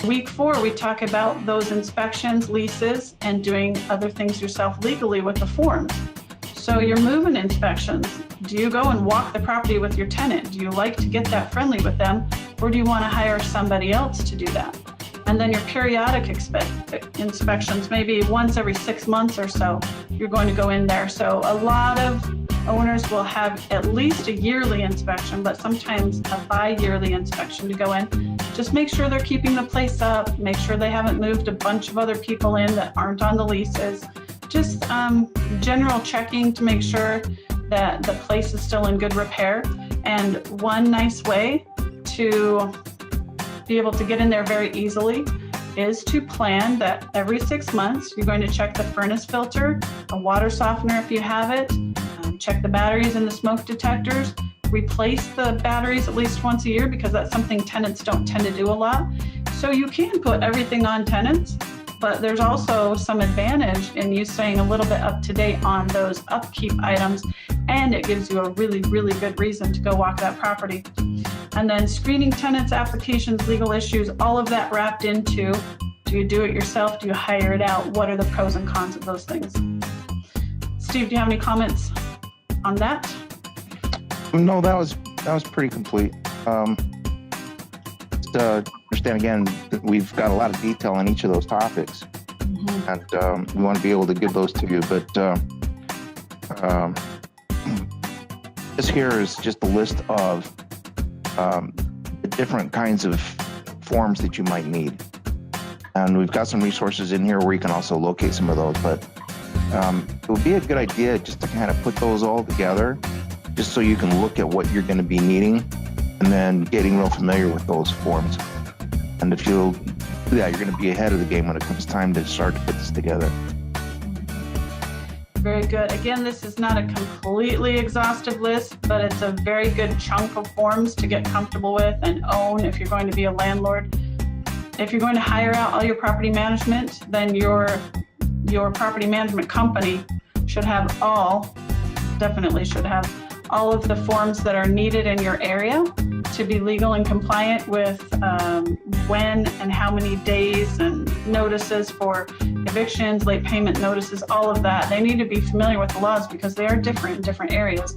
Week 4, we talk about those inspections, leases, and doing other things yourself legally with the forms. So your move-in inspections, do you go and walk the property with your tenant? Do you like to get that friendly with them, or do you want to hire somebody else to do that? And then your periodic inspections, maybe once every 6 months or so, you're going to go in there. So a lot of owners will have at least a yearly inspection, but sometimes a bi-yearly inspection to go in. Just make sure they're keeping the place up, make sure they haven't moved a bunch of other people in that aren't on the leases. Just general checking to make sure that the place is still in good repair. And one nice way to be able to get in there very easily is to plan that every 6 months you're going to check the furnace filter, a water softener if you have it, check the batteries and the smoke detectors, replace the batteries at least once a year because that's something tenants don't tend to do a lot. So you can put everything on tenants, but there's also some advantage in you staying a little bit up to date on those upkeep items, and it gives you a really, really good reason to go walk that property. And then screening tenants, applications, legal issues, all of that wrapped into, do you do it yourself? Do you hire it out? What are the pros and cons of those things? Steve, do you have any comments on that? No, that was pretty complete. Just understand again that we've got a lot of detail on each of those topics, and we want to be able to give those to you. But this here is just a list of the different kinds of forms that you might need, and we've got some resources in here where you can also locate some of those. But it would be a good idea just to kind of put those all together, just so you can look at what you're going to be needing and then getting real familiar with those forms. And if you'll do that, you're going to be ahead of the game when it comes time to start to put this together. Very good. Again, this is not a completely exhaustive list, but it's a very good chunk of forms to get comfortable with and own if you're going to be a landlord. If you're going to hire out all your property management, then your property management company should have definitely should have all of the forms that are needed in your area to be legal and compliant with when and how many days and notices for evictions, late payment notices, all of that. They need to be familiar with the laws because they are different in different areas.